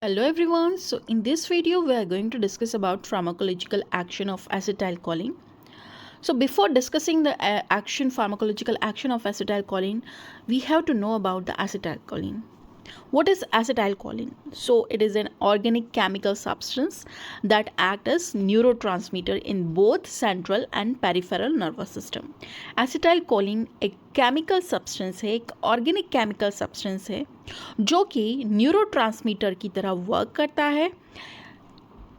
Hello everyone. So in this video we are going to discuss about pharmacological action of acetylcholine. So before discussing the pharmacological action of acetylcholine, we have to know about the acetylcholine. What is acetylcholine? So it is an organic chemical substance that acts as neurotransmitter in both central and peripheral nervous system. acetylcholine एक chemical substance है, एक organic chemical substance है जो कि neurotransmitter की तरह work करता है।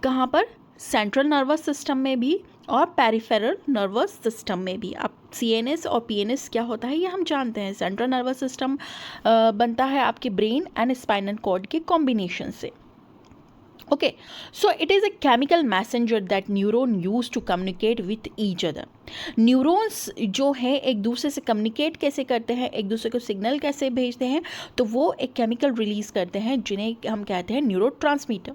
कहाँ पर? सेंट्रल नर्वस सिस्टम में भी और पेरिफेरल नर्वस सिस्टम में भी। अब सीएनएस और पीएनएस क्या होता है ये हम जानते हैं। सेंट्रल नर्वस सिस्टम बनता है आपके ब्रेन एंड स्पाइनल कॉर्ड के कॉम्बिनेशन से। Okay, so it is a chemical messenger that neuron use to communicate with each other. Neurons जो है एक दूसरे से कम्युनिकेट कैसे करते हैं, एक दूसरे को सिग्नल कैसे भेजते हैं, तो वो एक केमिकल रिलीज करते हैं जिन्हें हम कहते हैं न्यूरोट्रांसमीटर।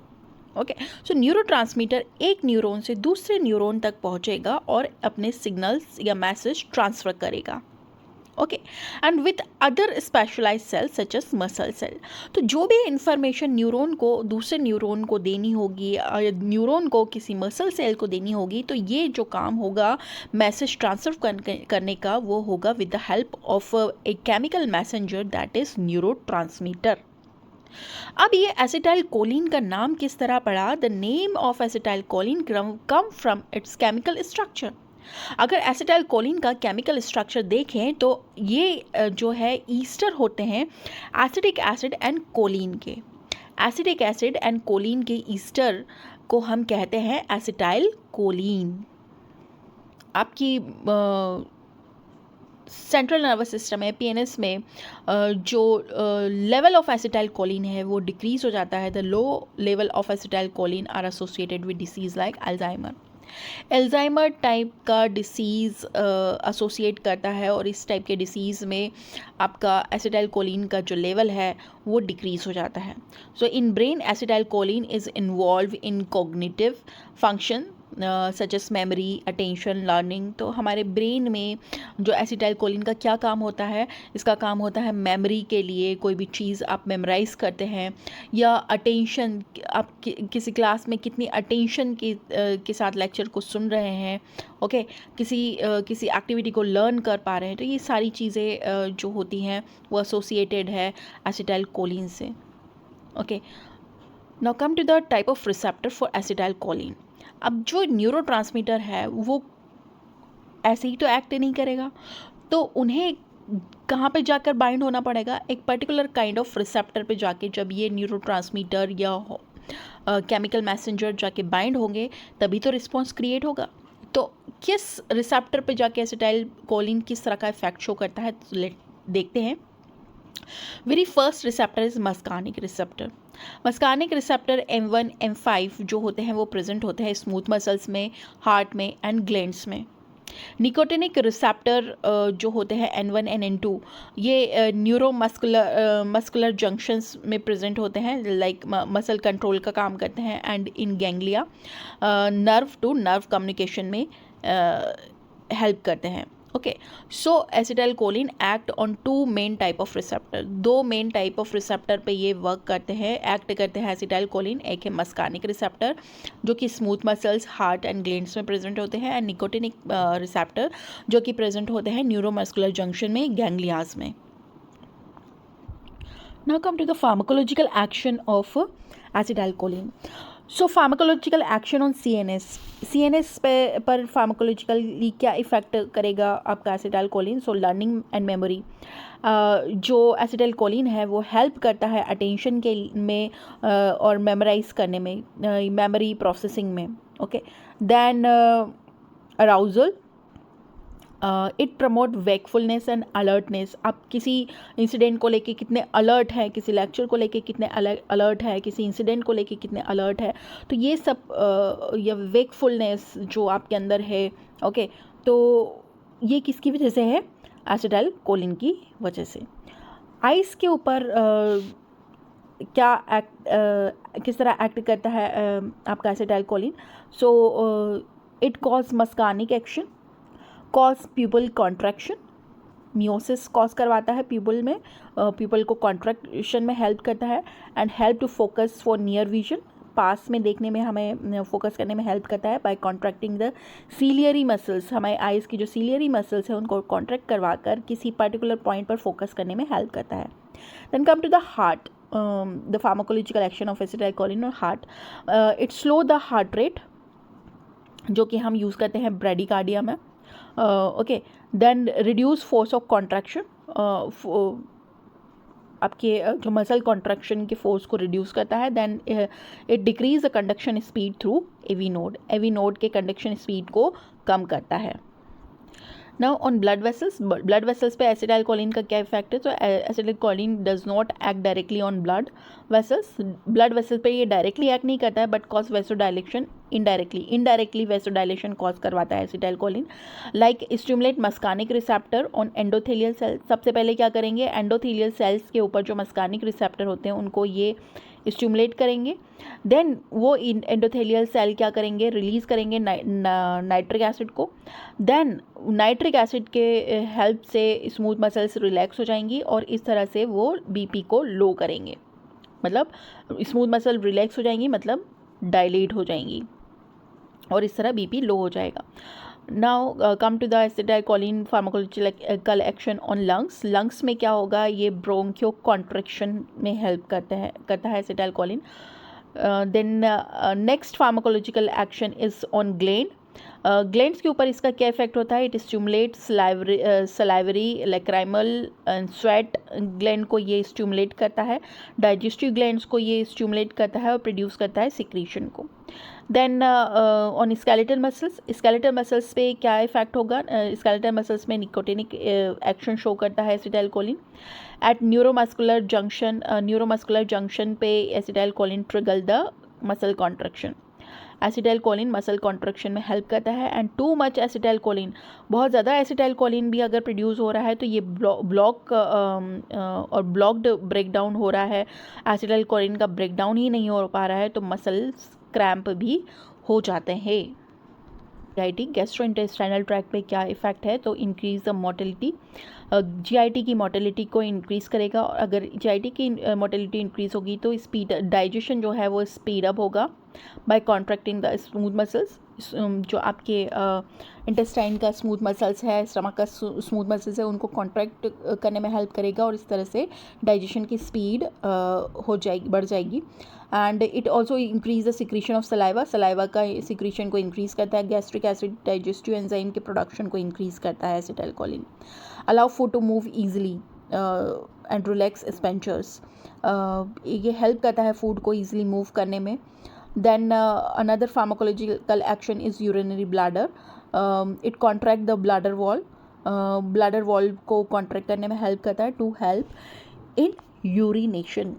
ओके, सो न्यूरोट्रांसमीटर एक न्यूरॉन से दूसरे न्यूरॉन तक पहुंचेगा और अपने सिग्नल्स या मैसेज ट्रांसफ़र करेगा। Okay, and with other specialize cell such as muscle cell. तो जो भी इंफॉर्मेशन न्यूरॉन को दूसरे न्यूरॉन को देनी होगी, न्यूरॉन को किसी मसल सेल को देनी होगी, तो ये जो काम होगा मैसेज ट्रांसफर करने का, वो होगा with the help of a chemical messenger that is neurotransmitter. अब ये एसिटाइलकोलिन का नाम किस तरह पड़ा? The name of acetylcholine come from its chemical structure. अगर एसिटाइलकोलिन का केमिकल स्ट्रक्चर देखें तो ये जो है ईस्टर होते हैं एसिटिक एसिड एंड कोलिन के। एसिटिक एसिड एंड कोलिन के ईस्टर को हम कहते हैं एसिटाइलकोलिन। आपकी सेंट्रल नर्वस सिस्टम है पीएनएस में जो लेवल ऑफ एसिटाइलकोलिन है वो डिक्रीज हो जाता है। The low level of acetylcholine are associated with disease like Alzheimer. Alzheimer type का डिसीज़ एसोसिएट करता है और इस टाइप के डिसीज़ में आपका एसिटाइलकोलिन का जो लेवल है वो डिक्रीज हो जाता है। So in brain acetylcholine is involve in cognitive function such as memory, attention, learning. तो हमारे ब्रेन में जो एसिटाइलकोलिन का क्या काम होता है? इसका काम होता है मेमोरी के लिए। कोई भी चीज़ आप मेमोराइज़ करते हैं या अटेंशन, आप किसी क्लास में कितनी अटेंशन के साथ लेक्चर को सुन रहे हैं, ओके, किसी एक्टिविटी को लर्न कर पा रहे हैं, तो ये सारी चीज़ें जो होती हैं वो एसोसिएटेड है एसिटाइलकोलिन से। Okay, now come to the type of receptor for acetylcholine. अब जो न्यूरोट्रांसमीटर है वो ऐसे ही तो एक्ट नहीं करेगा, तो उन्हें कहाँ पे जाकर बाइंड होना पड़ेगा? एक पर्टिकुलर काइंड ऑफ रिसेप्टर पे जाके। जब ये न्यूरोट्रांसमीटर या केमिकल मैसेंजर जाके बाइंड होंगे तभी तो रिस्पॉन्स क्रिएट होगा। तो किस रिसेप्टर पे जाके एसिटाइलकोलिन किस तरह का इफेक्ट शो करता है, तो देखते हैं। Very first receptor is muscarinic receptor. Muscarinic receptor M1 M5 जो होते हैं वो प्रेजेंट होते हैं स्मूथ मसल्स में, हार्ट में एंड ग्लैंड्स में। निकोटिनिक रिसेप्टर जो होते हैं N1 एंड N2 ये मस्कुलर जंक्शंस में प्रेजेंट होते हैं, लाइक मसल कंट्रोल का काम करते हैं and in ganglia nerve to nerve communication में हेल्प करते हैं। Okay, so acetylcholine act on two main type of receptor. दो मेन टाइप ऑफ रिसेप्टर पे ये वर्क करते हैं, एक्ट करते हैं एसिटाइलकोलिन। एक है मस्कार्निक रिसेप्टर जो कि smooth muscles, heart and glands में प्रेजेंट होते हैं, एंड निकोटिनिक रिसेप्टर जो कि प्रेजेंट होते हैं न्यूरोमस्कुलर जंक्शन में, गैंग्लियाज में। Now come to the pharmacological action of acetylcholine. So pharmacological action on CNS पर फार्माकोलॉजिकली क्या इफेक्ट करेगा आपका acetylcholine? So learning and memory. जो एसिटाइलकोलिन है वो हेल्प करता है अटेंशन के में और मेमोराइज करने में, मेमोरी प्रोसेसिंग में। Okay, then arousal. It promote wakefulness and alertness. आप किसी इंसिडेंट को लेके कितने अलर्ट हैं, किसी लेक्चर को लेके कितने अलर्ट है, किसी इंसिडेंट को लेके कितने अलर्ट है, तो ये सब या वेकफुलनेस जो आपके अंदर है, ओके, तो ये किसकी वजह से है? एसिटाइलकोलिन की वजह से। आइस के ऊपर क्या किस तरह एक्ट करता है आपका acetylcholine? So it cause muscarinic action, cause pupil contraction, miosis cause करवाता है प्यूपल में, प्यूपल को कॉन्ट्रैक्शन में हेल्प करता है, and help to focus for near vision, पास में देखने में हमें फोकस करने में हेल्प करता है by contracting the ciliary muscles, हमारे आइज़ की जो सीलियरी मसल्स है उनको कॉन्ट्रैक्ट करवा कर किसी पर्टिकुलर पॉइंट पर फोकस करने में हेल्प करता है. Then come to the heart, the pharmacological action of acetylcholine और heart. It slow the heart rate, जो कि हम यूज़ करते हैं ब्रेडिकार्डिया में. Okay, then reduce force of contraction, आपके जो मसल कॉन्ट्रैक्शन के फोर्स को रिड्यूस करता है. Then it decrease the conduction speed through AV node के कंडक्शन स्पीड को कम करता है. नाउ ऑन ब्लड वेसल्स पे एसिटाइलकोलिन का क्या इफेक्ट है? तो acetylcholine does not act directly on blood vessels पे ये डायरेक्टली एक्ट नहीं करता है, but cause vasodilation indirectly vasodilation cause करवाता है acetylcholine. Like stimulate muscarinic receptor on endothelial cell. सबसे पहले क्या करेंगे, एंडोथेलियल सेल्स के ऊपर जो मस्कानिक रिसेप्टर होते हैं उनको ये स्टिमुलेट करेंगे. देन वो एंडोथेलियल सेल क्या करेंगे, रिलीज़ करेंगे नाइट्रिक एसिड को. देन नाइट्रिक एसिड के हेल्प से स्मूथ मसल्स रिलैक्स हो जाएंगी और इस तरह से वो बीपी को लो करेंगे. मतलब स्मूथ मसल रिलैक्स हो जाएंगी, मतलब डायलेट हो जाएंगी और इस तरह बीपी लो हो जाएगा. Now come to the acetylcholine pharmacological action on lungs में क्या होगा, ये ब्रोंकियो कॉन्ट्रैक्शन में हेल्प करता है acetylcholine. Then next pharmacological action is on glands के ऊपर इसका क्या इफेक्ट होता है? It stimulate salivary lacrimal and sweat gland को ये स्टिमुलेट करता है. डाइजेस्टिव ग्लैंड्स को ये स्टिमुलेट करता है और प्रोड्यूस करता है सिक्रीशन को. देन ऑन स्केलेटल मसल्स पे क्या इफेक्ट होगा? स्केलेटल मसल्स में निकोटिनिक एक्शन शो करता है एसिटाइलकोलिन. एट न्यूरोमस्कुलर जंक्शन पे acetylcholine trigger the muscle contraction. Acetylcholine muscle contraction में हेल्प करता है. एंड टू मच एसिटाइलकोलिन, बहुत ज़्यादा एसिटाइलकोलिन भी अगर प्रोड्यूस हो रहा है तो ये ब्लॉक्ड ब्रेकडाउन हो रहा है. एसिटाइलकोलिन का ब्रेकडाउन ही नहीं हो पा रहा है तो मसल्स क्रैम्प भी हो जाते हैं. GIT गैस्ट्रोइंटेस्टाइनल ट्रैक्ट पे क्या इफेक्ट है? तो इंक्रीज द मोटिलिटी, GIT की मोटिलिटी को इंक्रीज़ करेगा. और अगर GIT की मोटिलिटी इंक्रीज़ होगी तो डाइजेशन जो है वो स्पीड अप होगा by contracting the smooth muscles. जो आपके इंटेस्टाइन का स्मूथ मसल्स है, स्टमक का स्मूथ मसल्स है, उनको कॉन्ट्रैक्ट करने में हेल्प करेगा और इस तरह से डाइजेशन की स्पीड बढ़ जाएगी. And it also increase the secretion of saliva का सिक्रीशन को इंक्रीज़ करता है. गैस्ट्रिक एसिड डाइजेस्टिव एंजाइम के प्रोडक्शन को इंक्रीज़ करता है acetylcholine. Allow food to move easily and relax sphincters, ये हेल्प करता है फूड को ईजिली मूव करने में. Then another pharmacological action is urinary bladder. It contract the bladder wall. Bladder wall को contract करने में help करता है to help in urination.